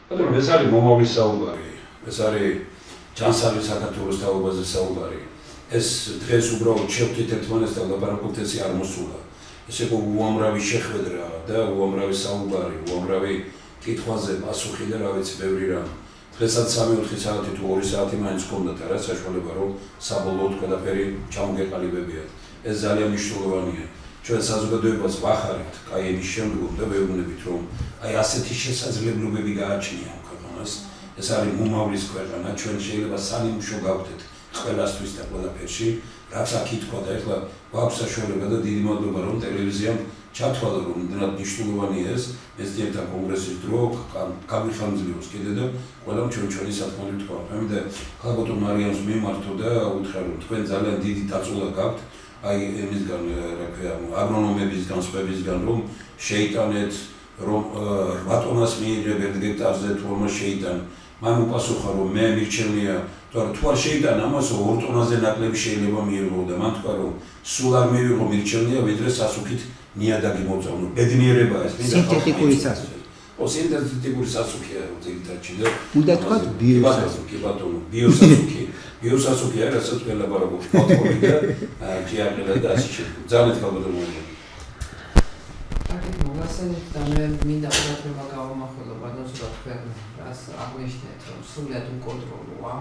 მაგრამ ეს არის მომავლის საუბარი, ეს არის ჯანსაღი საქართველოს თაობაზე საუბარი. ეს დღეს უბრალოდ შევხვდით ერთმანეთს და ლაპარაკობთ ესე არ მოსულა. ეს იყო უამრავი შეხვედრა და უამრავი საუბარი, უამრავი კითხვაზე პასუხი და რა ვიცი, ბევრი რამ. დღესაც 3-4 საათი თუ 2 საათი მაინც გქონდათ რა საშუალება რომ საბოლოოდ ყველაფერი ჩამოგეყალიბებიათ. ეს ძალიან მნიშვნელოვანია. ჩვენ საზოგადოებას ვახარებთ კაი იმის შემდგომ და ვეუბნებით რომ აი ასეთი შესაძლებლობები გააჩნია ამ ქვეყანას. ეს არის მომავლის ქვეყანა, ჩვენ შეიძლება სამიმუშო გავხდეთ ყველასთვის და ყველაფერში, რაც აქ ითქვა და ეხლა გვაქვს საშუალება და დიდი მადლობა რომ ტელევიზიამ ჩათვალა რომ იმდენად მნიშვნელოვანია ეს მეცნიერთა კონგრესის დრო გამიხანძლიოს კიდე და ყველამ ჩვენი სათქმელი თქვა. მე ხალბატონ მარიამს მიმართო და უთხრა რომ თქვენ ძალიან დიდი დაწულა გაქვთ აი იმისგან რა ქვია აგრონომებისგან სხვებისგან რომ შეიტანეთ რომ 8 ტონას მიიღებ 1 გექტარზე თუ რომ შეიტან. მან უპასუხა რომ მე მირჩენია თუ არ შეიტან ამას 2 ტონაზე ნაკლები შეიძლება მიიღო და მან თქვა რომ სულ არ მივიღო მირჩენია ვიდრე სასუქით ნიადაგი მოწამო. ბედნიერება ეს სინთეტიკური სასუქი. სინთეტიკური სასუქია ზედმეტი და უნდა თქვა ბიოსასუქი ბატონო ბიოსასუქი. ბიოსასუქი არის რასაც ველაპარაკობთ პატოლოგი და ჯიარყელა და ასე შემდეგ. ძალიან ხალბატონო მოგასწრებით და მე მინდა ყურადღება გავამახვილო ბატონს რა თქვენ რას აღნიშნეთ რომ სრულად უკონტროლოა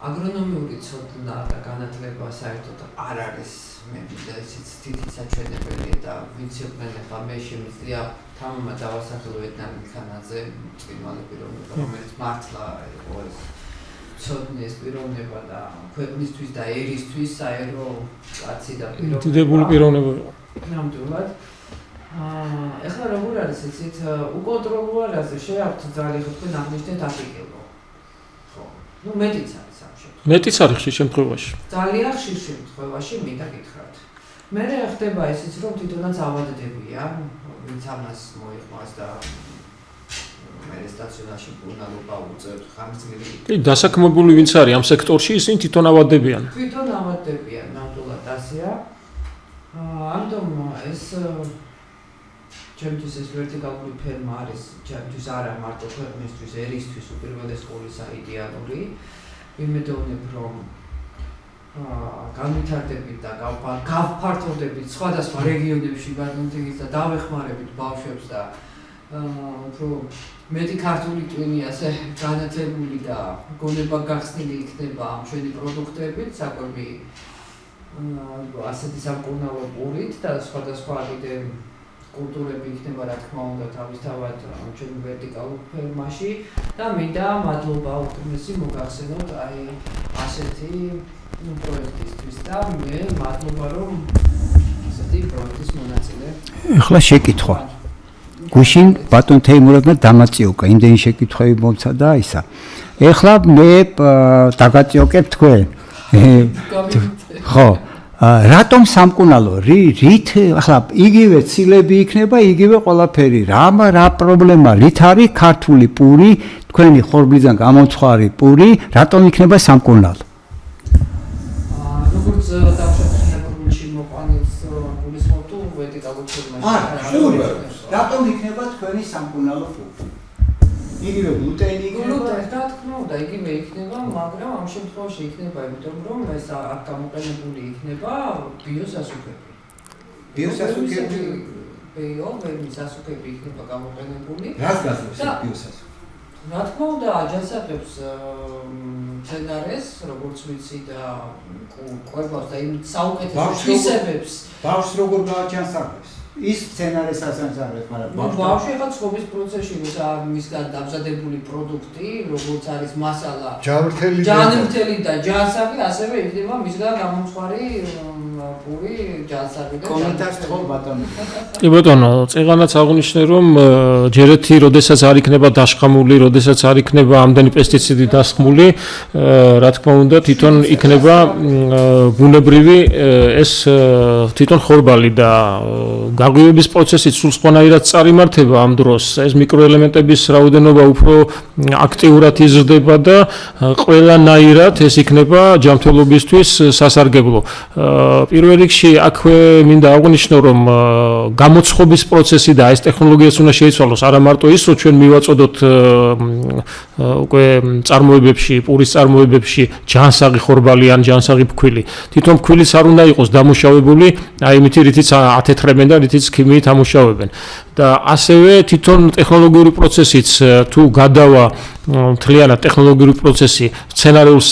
აგრონომიული ცოდნა და განათლება საერთოდ არ არის მე მინდა ისიც თითი საჩვენებელი და ვინც იყვნენ ახლა მე შემიძლია თამამად დავასახელო ეტნარი მქანაზე წვიმალი პიროვნება რომელიც მართლა იყო ეს ცოდნის პიროვნება და ქვეყნისთვის და ერისთვის საერო კაცი და პიროვნება დიდებული პიროვნება იყო ნამდვილად ეხლა როგორ არის იცით უკონტროლო არაზე შეაქვთ ძალიან ხო თქვენ აღნიშნეთ აფრიკელო ხო ნუ მეტიც არის ამ შემთხვევაში მეტიც არის ხშირ შემთხვევაში ძალიან ხშირ შემთხვევაში მინდა გითხრათ მე ხდება ისიც რომ თვითონაც ავადდებია ვინც ამას მოიხმას და მე სტაციონარში ბუნალობა უწევთ ხანგრძლივი კი დასაქმებული ვინც არის ამ სექტორში ისინი თვითონ ავადდებიან ნამდვილად ასეა ამიტომ ეს ჩემთვის ეს ვერტიკალური ფერმა არის ჩემთვის არა მარტო ქვეყნისთვის, ერისთვის უპირველეს ყოვლისა იდეალური. იმედოვნებ რომ განვითარდებით და გავფართოვდებით სხვადასხვა რეგიონებში გარდამტეხის და დავეხმარებით ბავშვებს და უფრო მეტი ქართული ტვინი ასე განათლებული და გონება გახსნილი იქნება ამ ჩვენი პროდუქტებით, საკვები ასეთი სამკურნალო პურით და სხვადასხვა კიდე კულტურები იქნება რა თქმა უნდა თავისთავად ჩვენ ვერტიკალურ ფერმაში და მინდა მადლობა უპირველესი მოგახსენოთ აი ასეთი პროექტისთვის და მე მადლობა რომ ასეთი პროექტის მონაწილე ახლა შეკითხვა გუშინ ბატონ თეიმურაზმა დამაწიოკა იმდენი შეკითხვები მომცა და ისა ახლა მე დაგაწიოკებ თქვენ ხო რატომ სამკურნალო რით ახლა იგივე ცილები იქნება იგივე ყველაფერი რა პრობლემა რით არის ქართული პური თქვენი ხორბლიდან გამომცხარი პური რატომ იქნება სამკურნალო როგორც დავშეხებულში მოყვანილს პურის მოტო ვერტიკალურ ფორმაში რატომ იქნება თქვენი სამკურნალო პური იგივე გლუტენი იქნება რა თქმა უნდა იგივე იქნება მაგრამ ამ შემთხვევაში იქნება იმიტომ რომ ეს აქ გამოყენებული იქნება ბიოსასუქები ბიოსასუქები იქნება გამოყენებული რას გასწრებს ბიოსასუქი რა თქმა უნდა აჯანსაღებს მცენარეს როგორც ვიცი და ყვებას და იმ საუკეთესო თვისებებს ბავშვს როგორ გააჯანსაღებს ის სცენარეს ასანსაღებს, მაგრამ ბავშვი ახლა ცხოვრების პროცესში მისგან დამზადებული პროდუქტი, როგორც არის მასალა, ჯანმრთელი და ჯანსაღი, ასევე იქნება მისგან გამომცხარი პური, ჯანსაღი და კომენტარს თქო ბატონო. კი ბატონო, წეღანაც აღნიშნე რომ ჯერეთი, როდესაც არ იქნება დაშხამული, როდესაც არ იქნება ამდენი პესტიციდი დასხმული, რა თქმა უნდა, თვითონ იქნება ბუნებრივი ეს თვითონ ხორბალი და გაღვივების პროცესი სულ სხვანაირად წარიმართება ამ დროს. ეს მიკროელემენტების რაოდენობა უფრო აქტიურად იზრდება და ყველანაირად ეს იქნება ჯანმრთელობისთვის სასარგებლო. პირველ პირველ რიგში აქვე მინდა აღვნიშნო, რომ გამოცხობის პროცესი და ეს ტექნოლოგიაც უნდა შეიცვალოს, არა მარტო ის, რომ ჩვენ მივაწოდოთ უკვე წარმოებებში, პურის წარმოებებში ჯანსაღი ხორბალი ან ჯანსაღი ფქვილი. თვითონ ფქვილიც არ უნდა იყოს დამუშავებული, აი იმითი რითიც ათეთრებენ და რითიც ქიმიით ამუშავებენ. და ასევე თვითონ ტექნოლოგიური პროცესიც თუ გადავა მთლიანად ტექნოლოგიური პროცესი სცენარიულ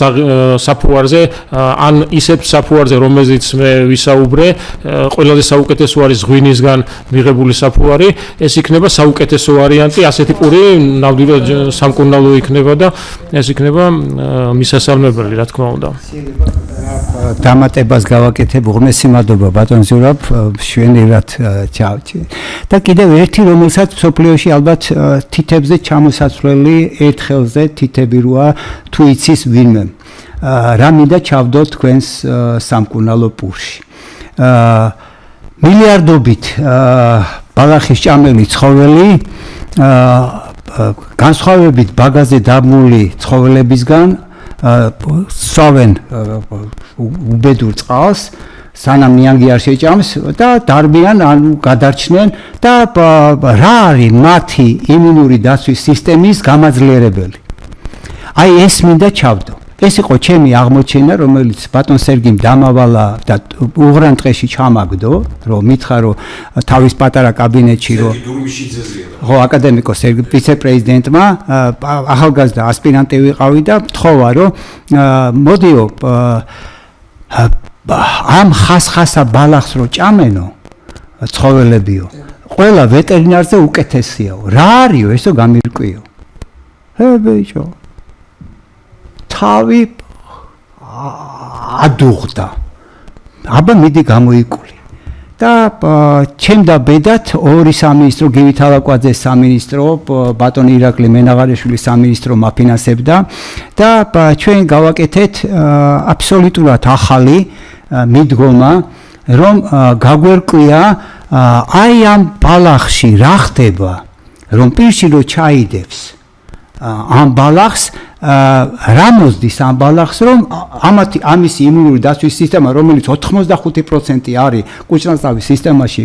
საფუარზე ან ისეთ საფუარზე, რომელზეც მე ვისაუბრე, ყველაზე საუკეთესო არის ღვინისგან მიღებული საფუარი, ეს იქნება საუკეთესო ვარიანტი, ასეთი პური ნამდვილად სამკურნალო იქნება და ეს იქნება მისასალმებელი, რა თქმა უნდა. დამატებას გავაკეთებ, უღმესი მადლობა ბატონ ზურაბ, შვენივრად ჩავჭი. და კიდევ ერთი, რომელსაც მსოფლიოში ალბათ თითებზე ჩამოსაცვლელი ერთხელზე თითები როა თუ იცის ვინმე. რა მინდა ჩავდოთ თქვენს სამკურნალო პურში. მილიარდობით ბალახის ჭამელი ცხოველი განსხვავებით ბაგაზე დაბმული ცხოველებისგან სვავენ უბედურ წყალს, სანამ ნიანგი არ შეჭამს და დარბიან, ანუ გადარჩნენ და რა არის მათი იმუნური დაცვის სისტემის გამაძლიერებელი. აი ეს მინდა ჩავდო. ეს იყო ჩემი აღმოჩენა, რომელიც ბატონ სერგიმ დამავალა და უღრან დღეში ჩამაგდო, რომ მითხრა, რომ თავის პატარა კაბინეტში რომ ხო აკადემიკოს ვიცე-პრეზიდენტმა ახალგაზრდა ასპირანტი ვიყავი და მთხოვა, რომ მოდიო ამ ხასხასა ბალახს რო ჭამენო ცხოველებიო, ყველა ვეტერინარზე უკეთესიაო. რა არისო ესო გამირკვიო. ბიჭო თავი ადუღდა. აბა მიდი გამოიკული. და ჩემდა ბედად ორი სამინისტრო გივით ალაკვაძეს სამინისტრო, ბატონ ირაკლი მენაღარიშვილის სამინისტრო მაფინანსებდა და ჩვენ გავაკეთეთ აბსოლუტურად ახალი მიდგომა, რომ გაგვერკვია აი ამ ბალახში რა ხდება, რომ პირში რო ჩაიდებს ამ ბალახს რა მოსდის ამ ბალახს, რომ ამისი იმუნური დაცვის სისტემა, რომელიც 85% არის კუჭნაძავის სისტემაში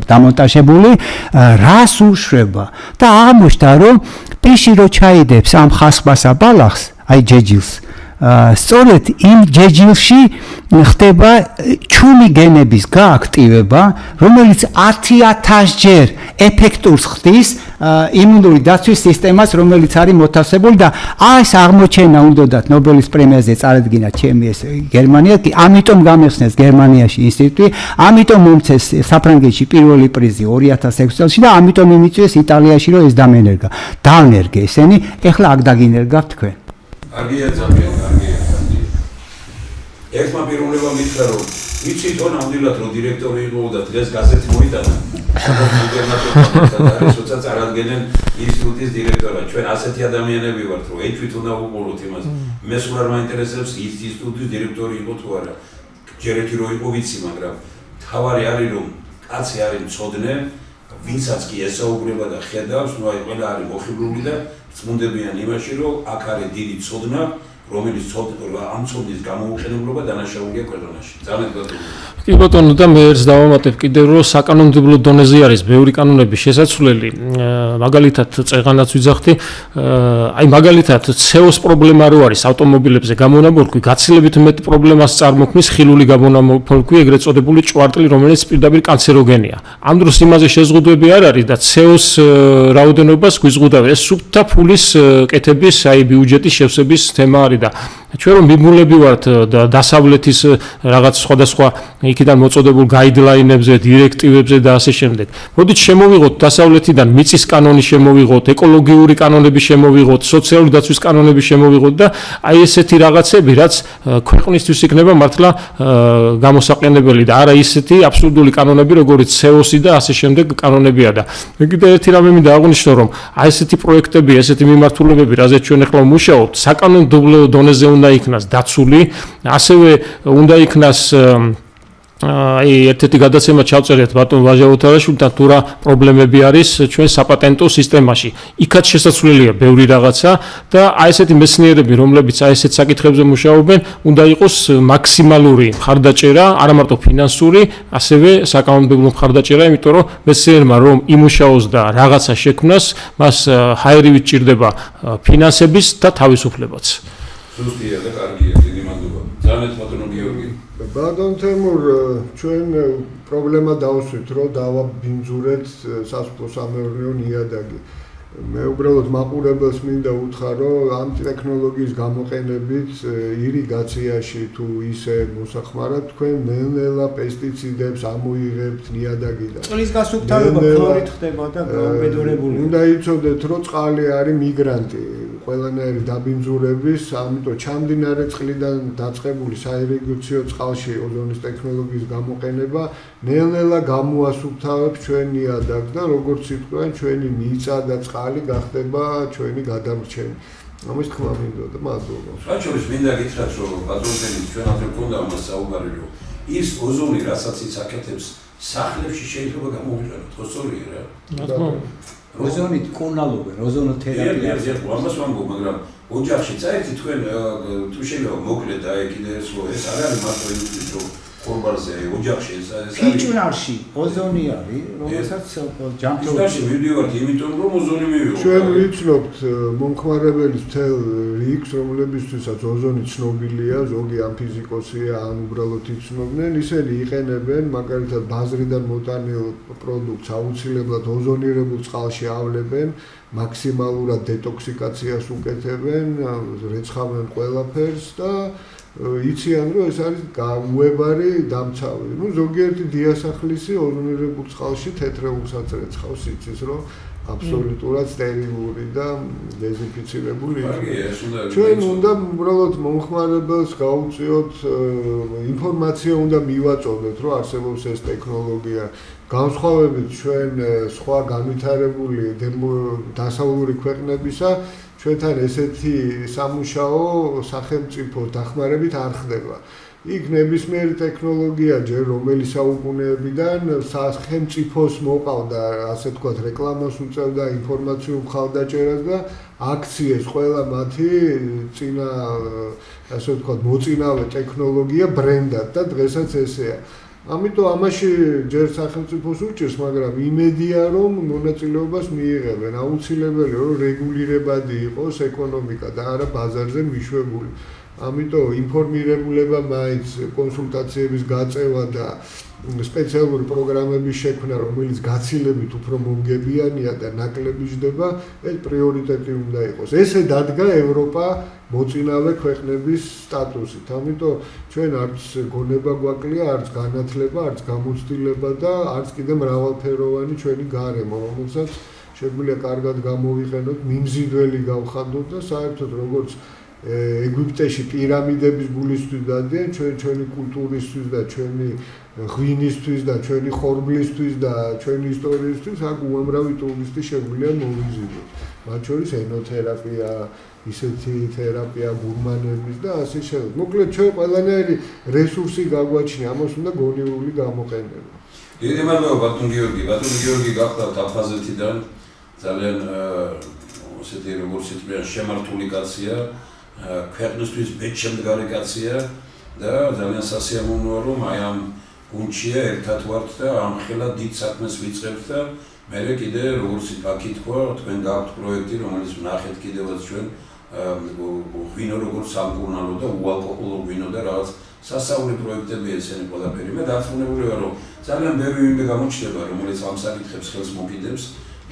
დამონტაჟებული, რას უშვება და აღმოჩნდა, რომ პირში რო ჩაიდებს ამ ხასხბასა ბალახს, აი ჯეჯილს, სწორედ იმ ჯეჯილში ხდება ჩუმი გენების გააქტივება, რომელიც 10,000 ჯერ ეფექტურს ხდის იმუნური დაცვის სისტემას, რომელიც არის მოთავსებული და ეს აღმოჩენა უნდათ ნობელის პრემიაზე წარადგინა ჩემი ეს გერმანია, ამიტომ გამეხსნეს გერმანიაში ინსტიტუტი, ამიტომ მომცეს საფრანგეთში პირველი პრიზი 2006 წელს და ამიტომ იმიწვიეს იტალიაში, რომ ეს დამენერგა. დავნერგე ესენი, ეხლა აქ დაგინერგავთ თქვენ. კარგია, ძალიან კარგია. ერთმა პიროვნება მითხრა, რომ იცით რომ ნამდვილად რომ დირექტორი იყო და დღეს გაზეთი მოიტანა. როცა წარადგენენ ინსტიტუტის დირექტორად, ჩვენ ასეთი ადამიანები ვართ, რომ ეჭვით უნდა ვუყუროთ იმას. მე სულ არ მაინტერესებს ის ინსტიტუტის დირექტორი იყო თუ არა. ჯერეთი რო იყო ვიცი, მაგრამ თავარი არის რომ კაცი არის მწოდნე, ვინცაც კი ესაუბრება და ხედავს, ნუ აი ყველა არის მოხიბლული და წმუნდებიან იმაში, რომ აქ არის დიდი ცოდნა, რომელიც ამ ცოდნის გამოუყენებლობა დანაშაულია ქვეყანაში. ძალიან გატოვებული. კი ბატონო, და მე ერთს დავამატებ კიდევ, რომ საკანონმდებლო დონეზე არის ბევრი კანონები შესაძლებელი. მაგალითად, წეღანაც ვიძახდი, აი მაგალითად, CO-ს პრობლემა რო არის ავტომობილებზე გამონაბოლქვი, გაცილებით მეტი პრობლემას წარმოქმნის ხილული გამონაბოლქვი, ეგრეთ წოდებული ჭვარტლი, რომელიც პირდაპირ კანცეროგენია. ამ დროს იმაზე შეზღუდვები არ არის და CO-ს რაოდენობას გვიზღუდავენ. ეს სუფთა ფულის კეთების, აი ბიუჯეტის შევსების თემა არის და ჩვენ რომ მიმულები ვართ დასავლეთის რაღაც სხვადასხვა იქიდან მოწოდებულ გაიდლაინებზე, დირექტივებზე და ასე შემდეგ. მოდით შემოვიღოთ დასავლეთიდან მიწის კანონი შემოვიღოთ, ეკოლოგიური კანონები შემოვიღოთ, სოციალური დაცვის კანონები შემოვიღოთ და აი ესეთი რაღაცები, რაც ქვეყნისთვის იქნება მართლა გამოსაყენებელი და არა ისეთი აბსურდული კანონები, როგორც CO-ი და ასე შემდეგ კანონებია და მე კიდევ ერთი რამე მინდა აღვნიშნო, რომ აი ესეთი პროექტები, ესეთი მიმართულებები, რაზეც ჩვენ ახლა ვმუშაობთ, საკანონმდებლო დონეზე უნდა იქნას დაცული, ასევე უნდა იქნას აი ერთ-ერთი გადაცემა ჩავწერეთ ბატონ ვაჟაოთარაშვილთან თუ რა პრობლემები არის ჩვენ საპატენტო სისტემაში. იქაც შესაძლებელია ბევრი რაღაცა და აი ესეთი მეცნიერები, რომლებიც აი ესეთ საკითხებზე მუშაობენ, უნდა იყოს მაქსიმალური მხარდაჭერა, არა მარტო ფინანსური, ასევე საკანონმდებლო მხარდაჭერა, იმიტომ რომ მეცნიერმა რომ იმუშაოს და რაღაცა შექმნას, მას ჰაერივით ჭირდება ფინანსების და თავისუფლებაც. ზუსტია და კარგია, დიდი მადლობა. ძალიან ბატონო გიორგი. ბატონ თემურ, ჩვენ პრობლემა დავსვით, რომ დავაბინძურეთ სასოფლო-სამეურნეო ნიადაგი. მე უბრალოდ მაყურებელს მინდა უთხრა, რომ ამ ტექნოლოგიის გამოყენებით ირიგაციაში თუ ისე მოსახმარად თქვენ ნელ-ნელა პესტიციდებს ამოიღებთ ნიადაგიდან. წყლის გასუფთავება ქლორით ხდება და გაუბედურებული. უნდა იცოდეთ, რომ წყალი არის მიგრანტი. ყველანაირი დაბინძურების, ამიტომ ჩამდინარე წყლიდან დაწყებული საირიგაციო წყალში ოზონის ტექნოლოგიის გამოყენება ნელ-ნელა გამოასუფთავებს ჩვენ ნიადაგს და როგორც იტყვიან, ჩვენი მიწა და წყალი გახდება ჩვენი გადამრჩენი. ამის თქმა მინდოდა, მადლობა. საჩურის მინდა გითხრათ, რომ ბატონელი ჩვენაზე მქონდა მას საუბარი, რომ ის ოზონი, რასაც ის აკეთებს, სახლებში შეიძლება გამოვიყენოთ, ხო სწორია რა? ოზონით კუნალობენ, ოზონოთერაპია. ამას ვამბობ, მაგრამ ოჯახში წაერთი თქვენ თუ შეიძლება მოკლედ აი კიდე ეს არ არის მარტო იმის რომ ხორბალზე ოჯახში ეს არის ფიჭვნარში ოზონი არის, რომელსაც ჯანმრთელობაში მივდივართ, იმიტომ რომ ოზონი მივიღოთ. ჩვენ ვიცნობთ მომხმარებელის მთელ რიგს, რომლებისთვისაც ოზონი ცნობილია, ზოგი ამ ფიზიკოსია, ან უბრალოდ იცნობდნენ, ისინი იყენებენ მაგალითად ბაზრიდან მოტანილ პროდუქტს აუცილებლად ოზონირებულ წყალში ავლებენ, მაქსიმალურად დეტოქსიკაციას უკეთებენ, რეცხავენ ყველაფერს და იციან რომ ეს არის უებარი დამცავი. ნუ ზოგიერთი დიასახლისი ოზონირებულ წყალში თეთრეულსაც რეცხავს, იცის რომ აბსოლუტურად სტერილური და დეზინფიცირებული იყოს. ჩვენ უნდა უბრალოდ მომხმარებელს გავუწიოთ ინფორმაცია უნდა მივაწოდოთ რომ არსებობს ეს ტექნოლოგია. განსხვავებით ჩვენ სხვა განვითარებული დასავლური ქვეყნებისა ჩვენთან ესეთი სამუშაო სახელმწიფო დახმარებით არ ხდება. იქ ნებისმიერი ტექნოლოგია ჯერ რომელი საუკუნეებიდან სახელმწიფოს მოყავდა, ასე ვთქვათ, რეკლამას უწევდა, ინფორმაციულ მხარდაჭერას და აქციეს ყველა მათი წინა, ასე ვთქვათ, მოწინავე ტექნოლოგია ბრენდად და დღესაც ესეა. ამიტომ ამაში ჯერ სახელმწიფოს უჭირს, მაგრამ იმედია რომ მონაწილეობას მიიღებენ. აუცილებელი რომ რეგულირებადი იყოს ეკონომიკა და არა ბაზარზე მიშვებული. ამიტომ ინფორმირებულება მაინც კონსულტაციების გაწევა და სპეციალური პროგრამების შექმნა, რომელიც გაცილებით უფრო მომგებიანია და ნაკლები ჯდება, ეს პრიორიტეტი უნდა იყოს. ესე დადგა ევროპა მოწინავე ქვეყნების სტატუსით. ამიტომ ჩვენ არც გონება გვაკლია, არც განათლება, არც გამოცდილება და არც კიდე მრავალფეროვანი ჩვენი გარემო, რომელსაც შეგვიძლია კარგად გამოვიყენოთ, მიმზიდველი გავხადოთ და საერთოდ როგორც ეგვიპტეში პირამიდების გულისთვის დადიან, ჩვენი კულტურისთვის და ჩვენი ღვინისთვის და ჩვენი ხორბლისთვის და ჩვენი ისტორიისთვის აქ უამრავი ტურისტი შეგვიძლია მოვიზიდოთ. მათ შორის ენოთერაპია, ისეთი თერაპია, გურმანების და ასე შემდეგ. მოკლედ ჩვენ ყველანაირი რესურსი გაგვაჩნია, ამას უნდა გონივრული გამოყენება. დიდი მადლობა ბატონ გიორგი. ბატონ გიორგი გახლავთ აფხაზეთიდან ძალიან ესეთი როგორც იტყვიან შემართული კაცია. ქვეყნისთვის ბედშემდგარი კაცია და ძალიან სასიამოვნოა რომ აი ამ გუნდშია ერთად ვართ და ამხელა დიდ საქმეს ვიწყებთ და მე კიდე როგორც აკი თქვა თქვენ გაქვთ პროექტი რომელიც ვნახეთ კიდევაც ჩვენ ღვინო როგორც სამკურნალო და უალკოჰოლო ღვინო და რაღაც სასწაული პროექტები ესენი ყველაფერი მე დარწმუნებული ვარ რომ ძალიან ბევრი ვინმე გამოჩნდება რომელიც ამ საკითხებს ხელს მოკიდებს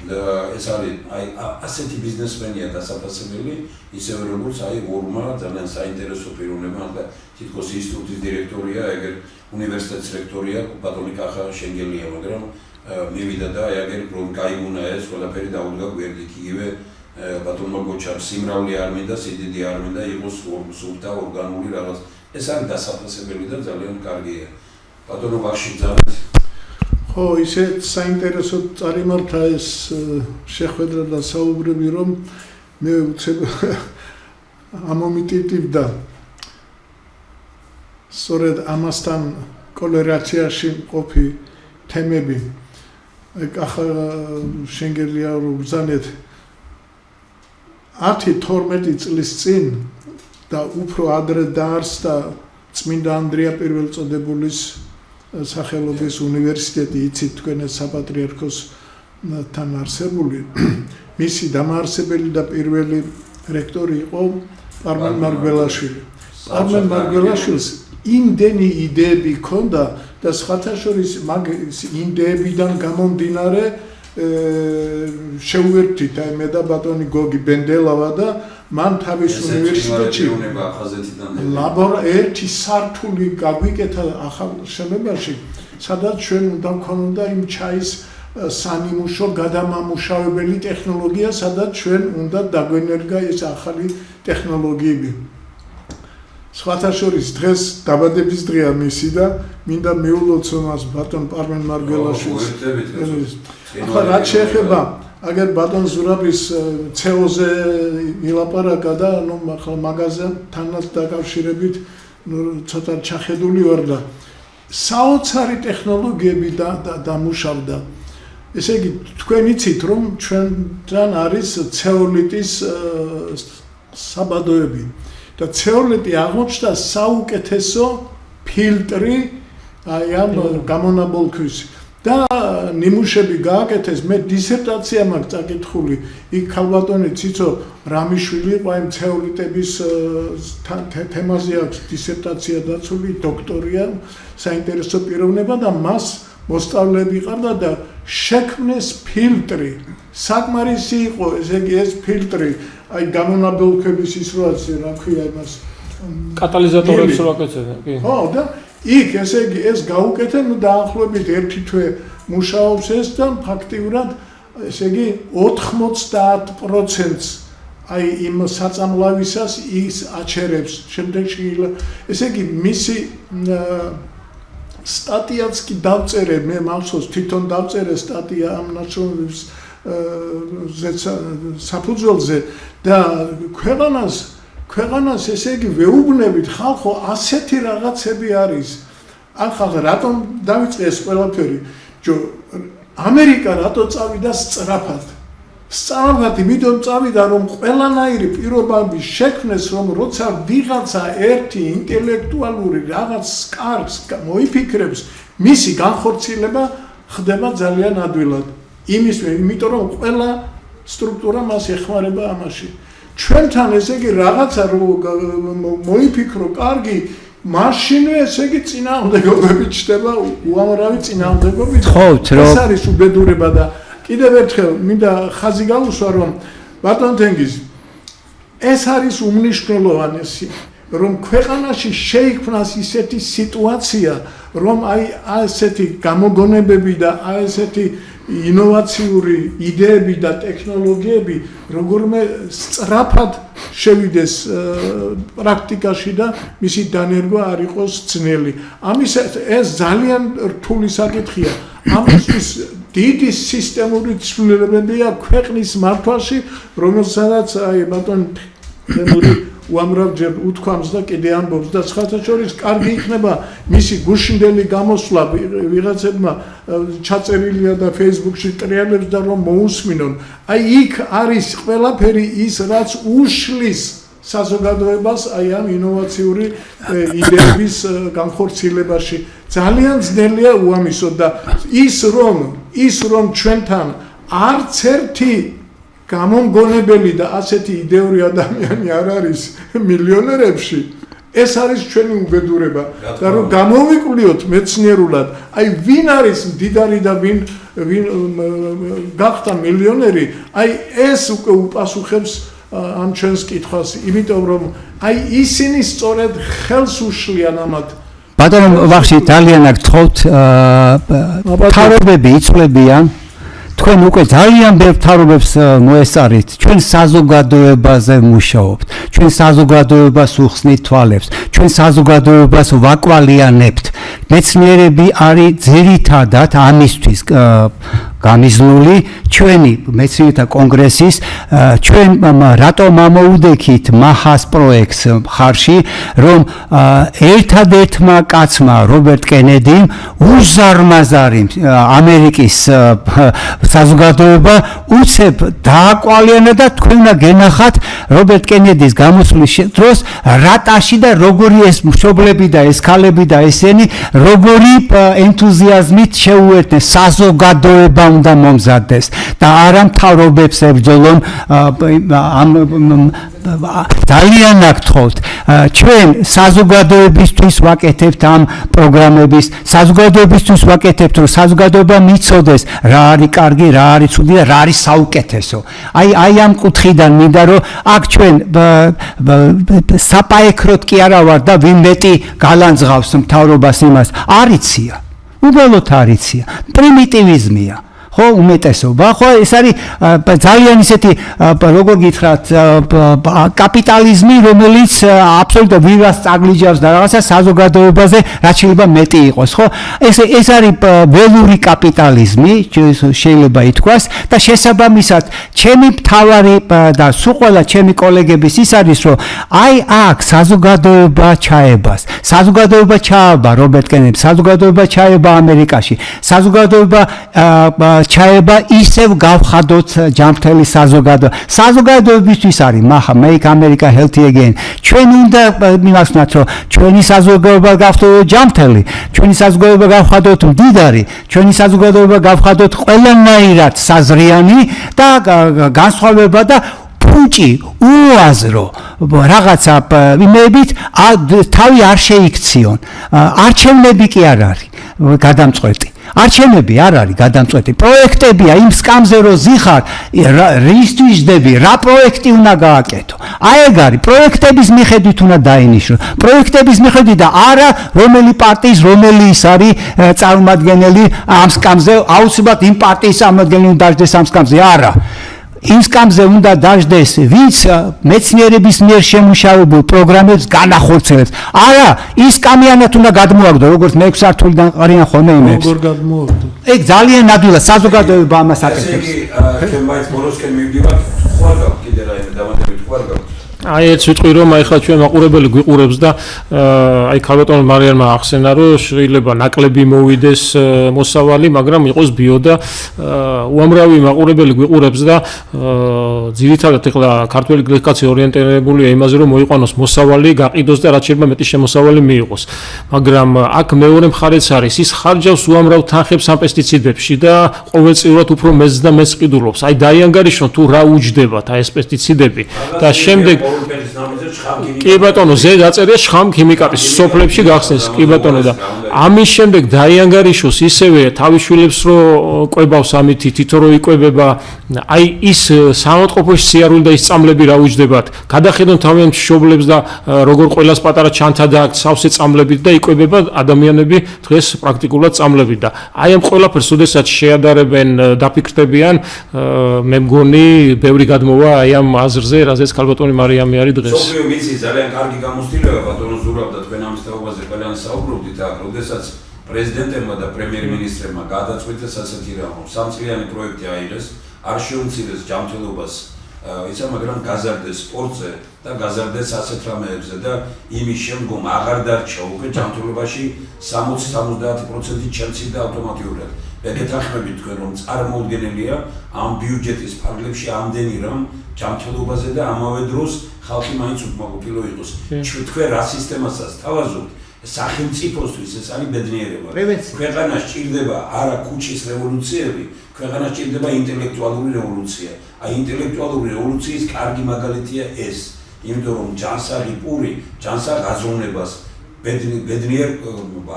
და ეს არის აი ასეთი ბიზნესმენია დასაფასებელი ისევე როგორც აი ვორმა ძალიან საინტერესო პიროვნება და თითქოს ინსტიტუტის დირექტორია ეგერ უნივერსიტეტის რექტორია ბატონი კახა შენგელია მაგრამ მივიდა და აი ეგერ რომ გაიგუნა ეს ყველაფერი დაუდგა გვერდით იგივე ბატონმა გოჩამ სიმრავლე არ მინდა სიდიდი არ მინდა იყოს სულთა ორგანული რაღაც ეს არის დასაფასებელი და ძალიან კარგია ბატონო ვაშიძანეთ ხო, ისე საინტერესო წარიმართა ეს შეხვედრა და საუბრები, რომ მე ამომიტივდა სწორედ ამასთან კოლერაციაში მყოფი თემები ახლა შენგელია რომ ბრძანეთ 10-12 წლის წინ და უფრო ადრე დაარსდა წმინდა ანდრია პირველწოდებულის სახელობის უნივერსიტეტი, იცით თქვენ ეს საპატრიარქოსთან არსებული. მისი დამაარსებელი და პირველი რექტორი იყო პარმენ მარგველაშვილი. პარმენ მარგველაშვილს იმდენი იდეები ჰქონდა და სხვათა შორის მაგის იდეებიდან გამომდინარე შეუერთდით აი მე და ბატონი გოგი ბენდელავა და მან თავის უნივერსიტეტში ერთი სართული გაგვიკეთა ახალ შენობაში, სადაც ჩვენ უნდა გქონოდა იმ ჩაის სანიმუშო გადამამუშავებელი ტექნოლოგია, სადაც ჩვენ უნდა დაგვენერგა ეს ახალი ტექნოლოგიები. სხვათა შორის დღეს დაბადების დღეა მისი და მინდა მეულოცო მას ბატონ პარმენ მარგველაშვილს. ახლა რაც შეეხება აგერ ბატონ ზურაბის CO-ზე ილაპარაკა და ახლა მაგაზთანაც დაკავშირებით ცოტა ჩახედული ვარ და საოცარი ტექნოლოგიები დამუშავდა. ესე იგი თქვენ იცით რომ ჩვენთან არის ცეოლიტის საბადოები და ცეოლიტი აღმოჩნდა საუკეთესო ფილტრი აი ამ გამონაბოლქვის და ნიმუშები გააკეთეს. მე დისერტაცია მაქვს წაკითხული იქ ქალბატონი ციცო რამიშვილი იყო იმ ცეოლიტების თემაზე აქვს დისერტაცია დაცული, დოქტორია, საინტერესო პიროვნება და მას მოსწავლეები ყავდა და შექმნეს ფილტრი. საკმარისი იყო ესე იგი ეს ფილტრი აი გამონაბოლქვების ის რა ქვია იმას კატალიზატორებს რა კეთებდა კი ხო და იქ ესე იგი ეს გაუკეთე ნუ დაახლოებით ერთი თვე მუშაობს ეს და ფაქტიურად ესე იგი 90%-ს აი იმ საწამლავისას ის აჩერებს შემდეგში ესე იგი მისი სტატიაც კი დავწერე მე მახსოვს თვითონ დავწერე სტატია ამ ნაცნობების საფუძველზე და ქვეყანას ესე იგი ვეუბნებით ხალხო ასეთი რაღაცები არის. ახლა რატომ დავიწყე ეს ყველაფერი? ამერიკა რატო წავიდა სწრაფად? სწრაფად იმიტომ წავიდა რომ ყველანაირი პირობები შექმნეს რომ როცა ვიღაცა ერთი ინტელექტუალური რაღაც კარგს მოიფიქრებს მისი განხორციელება ხდება ძალიან ადვილად. იმიტომ რომ ყველა სტრუქტურა მას ეხმარება ამაში. ჩვენთან ესე იგი რაღაცა მოიფიქრო კარგი მაშინვე ესე იგი წინააღმდეგობები ჩდება უამრავი წინააღმდეგობები. ეს არის უბედურება და კიდევ ერთხელ მინდა ხაზი გაუსვა რომ ბატონ თენგიზ ეს არის უმნიშვნელოვანესი რომ ქვეყანაში შეიქმნას ისეთი სიტუაცია რომ აი ასეთი გამოგონებები და აი ესეთი ინოვაციური იდეები და ტექნოლოგიები როგორმე სწრაფად შევიდეს პრაქტიკაში და მისი დანერგვა არ იყოს ძნელი. ამის ეს ძალიან რთული საკითხია. ამისთვის დიდი სისტემური ცვლილებებია ქვეყნის მართვაში, რომელსაც აი ბატონ უამრავჯერ უთქვამს და კიდე ამბობს და სხვათა შორის კარგი იქნება მისი გუშინდელი გამოსვლა ვიღაცებმა ჩაწერილია და Facebook-ში ტრიალებს და რომ მოусმინონ. აი იქ არის ყველაფერი ის რაც უშლის საზოგადოებას აი ამ ინოვაციური იდეების განხორციელებაში. ძალიან ძნელია უამისო და ის რომ ჩვენთან არც ერთი გამომგონებელი და ასეთი იდეური ადამიანი არ არის მილიონერებში, ეს არის ჩვენი უბედურება და რომ გამოვიკვლიოთ მეცნიერულად, აი ვინ არის მდიდარი და ვინ გახდა მილიონერი, აი ეს უკვე უპასუხებს ამ ჩვენს კითხვას, იმიტომ რომ აი ისინი სწორედ ხელს უშლიან ამათ. ბატონო ვახში ძალიან აქ თხოვთ თავრობები იწვლებიან თქვენ უკვე ძალიან ბევრ თავრობებს მოესწარით, ჩვენ საზოგადოებაზე მუშაობთ, ჩვენ საზოგადოებას უხსნით თვალებს, ჩვენ საზოგადოებას ვაკვალიანებთ. მეცნიერები არის ძირითადად ამისთვის გამიზნული ჩვენი მეცნიერთა კონგრესის ჩვენ რატომ ამოუდექით მაჰას პროექტს მხარში რომ ერთადერთმა კაცმა რობერტ კენედიმ უზარმაზარი ამერიკის საზოგადოება უცებ დააკვალიანა და თქვენ უნდა გენახათ რობერტ კენედის გამოსვლის დროს რატაში და როგორი ეს მშობლები და ეს ქალები და ესენი როგორი ენთუზიაზმით შეუერთდნენ საზოგადოება უნდა მომზადდეს და არა მთავრობებს ებრძოლონ ძალიან აკთხოთ ჩვენ საზოგადოებისთვის ვაკეთებთ ამ პროგრამების საზოგადოებისთვის ვაკეთებთ რომ საზოგადოება მიცოდეს რა არის კარგი რა არის ცუდი და რა არის საუკეთესო აი ამ კუთხიდან მინდა რომ აქ ჩვენ საპაექროთ კი არა ვარ და ვინ მეტი გალანძღავს მთავრობას იმას არიცია უბრალოდ არიცია პრიმიტივიზმია ხო უმეტესობა ხო ეს არის ძალიან ისეთი როგორ გითხრათ კაპიტალიზმი რომელიც აბსოლუტურად ვირას წაგლიჯავს და რაღაცა საზოგადოებაზე რაც შეიძლება მეტი იყოს ხო ეს არის ველური კაპიტალიზმი შეიძლება ითქვას და შესაბამისად ჩემი მთავარი და სულ ყველა ჩემი კოლეგების ის არის რომ აი აქ საზოგადოება ჩაება რობერტ კენედიმ საზოგადოება ჩაება ამერიკაში საზოგადოება ჩაება ისევ გავხადოთ ჯანმრთელი საზოგადოებისთვის არის მაჰა make America healthy again ჩვენ უნდა მივახსნათ რომ ჩვენი საზოგადოება გავხადოთ ჯანმრთელი ჩვენი საზოგადოება გავხადოთ მდიდარი ჩვენი საზოგადოება გავხადოთ ყველანაირად საზრიანი და განსხვავება და ფუჭი უაზრო რაღაცა იმებით თავი არ შეიქციონ არჩევნები კი არ არის გადამწყვეტი არჩევნები არ არის გადამწყვეტი პროექტებია იმ სკამზე რომ ზიხარ რისთვის ჯდები რა პროექტი უნდა გააკეთო აი ეგ არის პროექტების მიხედვით უნდა დაინიშნო პროექტების მიხედვით და არა რომელი პარტიის რომელი ის არის წარმომადგენელი ამ სკამზე აუცილებლად იმ პარტიის წარმომადგენელი უნდა დაждდეს ამ სკამზე არა იმ სკამზე უნდა დაждდეს ვინც მეცნიერების მიერ შემუშავებულ პროგრამებს განახორციელებს არა ის კამიანად უნდა გადმოაგდო როგორც მე-6 სართულიდან ყარიან ხოლმე იმებს როგორ გადმოაგდო ეგ ძალიან ნადვილად საზოგადოება ამას აკეთებს ესე იგი ჩვენ მაინც მოროსკენ მივდივართ ხوار გაქვს კიდე რაიმე დამატებით ხوار გაქვს აი ეს ვიტყვი რომ აი ხა ჩვენ მაყურებელი გვიყურებს და აი ქალბატონ მარიანმა ახსენა რომ შეიძლება ნაკლები მოვიდეს მოსავალი მაგრამ იყოს ბიო და უამრავი მაყურებელი გვიყურებს და ძირითადად ეხლა ქართველი გლიკაცი ორიენტირებულია იმაზე რომ მოიყვანოს მოსავალი გაყიდოს და რაც შეიძლება მეტი შემოსავალი მიიღოს მაგრამ აქ მეორე მხარეც არის ის ხარჯავს უამრავ თანხებს ამ პესტიციდებში და ყოველწლიურად უფრო მეც და მეც ყიდულობს აი დაიანგარიშონ თუ რა უჯდებათ აი ეს პესტიციდები და შემდეგ კი ბატონო ზე დაწერია შხამ ქიმიკატის სოფლებში გახსნეს კი ბატონო და ამის შემდეგ დაიანგარიშოს ისევე თავისშვილებს რო ყვებავს ამითი თითო რო იყვებება აი ის სამოწყოფოში სიარული და ის წამლები რა უჯდებათ გადახედონ თავიანთ მშობლებს და როგორ ყველას პატარა ჩანთა და სავსე წამლებით და იყვებება ადამიანები დღეს პრაქტიკულად წამლებით და აი ამ ყველაფერს ოდესაც შეადარებენ დაფიქრდებიან მე მგონი ბევრი გადმოვა აი ამ აზრზე რაზეც ქალბატონი მარიამი არის დღეს სოფიო ვიცი ძალიან კარგი გამოცდილება ბატონო ზურაბ და თქვენ ამის თაობაზე ყველანი საუბრობდით აქ როდესაც პრეზიდენტებმა და პრემიერ-მინისტრებმა გადაწყვიტეს ასეთი რამ სამწლიანი პროექტი აიღეს არ შეუცილეს ჯანმრთელობას ისა მაგრამ გაზარდეს სპორტზე და გაზარდეს ასეთ რამეებზე და იმის შემდგომ აღარ დარჩა უკვე ჯანმრთელობაში 60-70% შემცირდა ავტომატურად მე გეთანხმებით თქვენ რომ წარმოუდგენელია ამ ბიუჯეტის ფარგლებში ამდენი რამ ჯანმრთელობაზე და ამავე დროს ხალხი მაინც უკმაყოფილო იყოს თქვენ რა სისტემასაც თავაზობთ სახელმწიფოსთვის ეს არის ბედნიერება ქვეყანას ჭირდება არა ქუჩის რევოლუციები ქვეყანას ჭირდება ინტელექტუალური რევოლუცია აი ინტელექტუალური რევოლუციის კარგი მაგალითია ეს იმიტომ რომ ჯანსაღი პური ჯანსაღ აზროვნებას ბედნიერ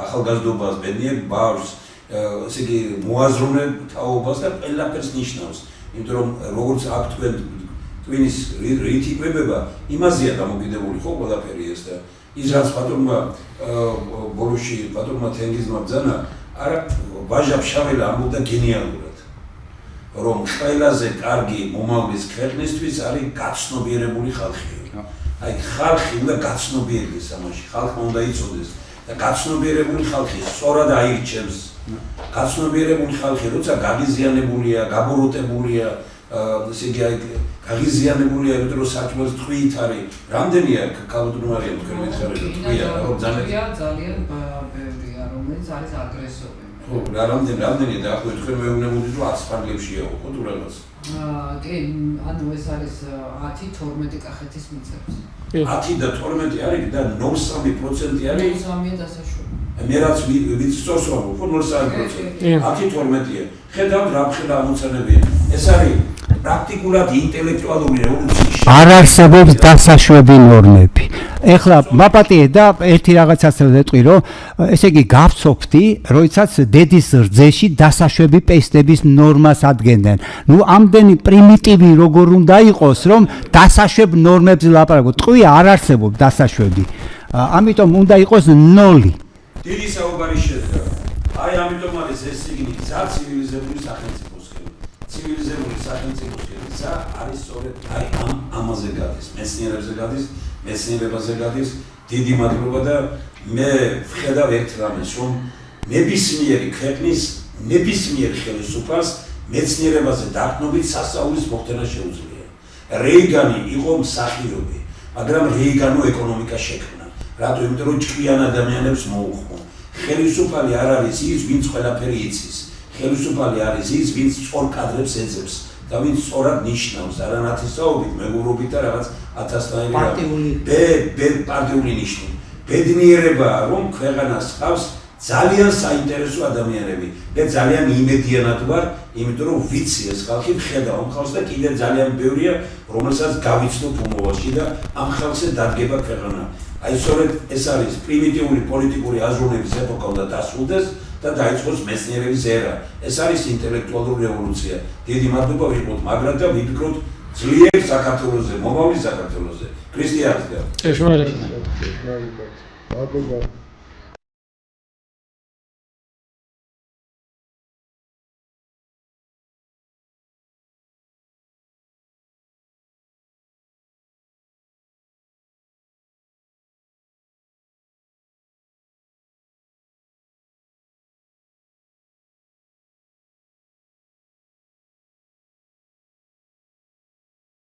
ახალგაზრდობას ბედნიერ ბავშვს ესე იგი მოაზროვნე თაობას და ყველაფერს ნიშნავს იმიტომ რომ როგორც აქ თქვენ ტვინის რით იკვებება იმაზეა დამოკიდებული ხო ყველაფერი ეს და ის რაც ბატონმა ბოლოში ბატონმა თენგიზმა ბძანა არა ვაჟა ფშაველა ამბობდა გენიალურად რომ ყველაზე კარგი მომავლის ქვეყნისთვის არის გაცნობიერებული ხალხი აი ხალხი უნდა გაცნობიერდეს ამაში ხალხმა უნდა იცოდეს და გაცნობიერებული ხალხი სწორად აირჩევს. გაცნობიერებული ხალხი როცა გაღიზიანებულია, გაბოროტებულია, ესე იგი გაღიზიანებულია, იმიტომ რომ საჭმელს თვით არის. რამდენია კალოდნარია თქვენ მითხარით თვია, რომ ძალიან ბევრია, რომელიც არის აგრესორი. ხო, რამდენია დაახლოებით თქვენ მეუბნებოდით რომ 10 ფარგლებშია ხო თუ რაღაც? კი, ანუ ეს არის 10-12 კახეთის მიწებს. 10 და 12 არის და 0.3% არის. 0.3-ია დასაშვები. მე რაც ვიცწორს ვამბობ, ხო 0.3%. 10-12-ია. ხედავთ რა ფხელა ამოცანებია. ეს არის პრაქტიკულად ინტელექტუალური რევოლუციის არ არსებობს დასაშვები ნორმები. ეხლა მაპატიე და ერთი რაღაცას ვეტყვი, რომ ესე იგი გავცოფდი, როდესაც დედის რძეში დასაშვები პესტების ნორმას ადგენდნენ. ნუ ამდენი პრიმიტივი როგორ უნდა იყოს, რომ დასაშვებ ნორმებზე ლაპარაკო. ტყვია არ არსებობს დასაშვები. ამიტომ უნდა იყოს 0. დიდი საუბარი შედგა. აი ამიტომ არის ეს სიგნი გზა ცივილიზებული სახელმწიფოსკენ. ცივილიზებული სახელმწიფოსკენ გზა არის სწორედ აი ამაზე გადის, მეცნიერებზე გადის, მეცნიერებაზე გადის. დიდი მადლობა და მე ვხედავ ერთ რამეს, რომ ნებისმიერი ქვეყნის ნებისმიერ ხელისუფალს მეცნიერებაზე დაყრდნობით სასწაულის მოხდენა შეუძლია. რეიგანი იყო მსახიობი, მაგრამ რეიგანო ეკონომიკა შექმნა. რატო? იმიტომ რომ ჭკვიან ადამიანებს მოუხმო. ხელისუფალი არ არის ის, ვინც ყველაფერი იცის. ხელისუფალი არის ის, ვინც სწორ კადრებს ეძებს და ვინც სწორად ნიშნავს, არანათესაობით, მეგობრობით და რაღაც ათასნაირი პარტიული ნიშნი. ბედნიერებაა, რომ ქვეყანას ჰყავს ძალიან საინტერესო ადამიანები. მე ძალიან იმედიანად ვარ, იმიტომ რომ ვიცი ეს ხალხი ვხედავ ამ ხალხს და კიდევ ძალიან ბევრია, რომელსაც გავიცნობ უმოვაში და ამ ხალხზე დადგება ქვეყანა. აი სწორედ ეს არის პრიმიტიული პოლიტიკური აზროვნების ეპოქა უნდა დასრულდეს და დაიწყოს მეცნიერების ერა. ეს არის ინტელექტუალური რევოლუცია. დიდი მადლობა ვიყოთ მაგრად და ვიფიქროთ ძლიერ საქართველოზე, მომავლის საქართველოზე. ქრისტიანს და ეშმარება. მადლობა.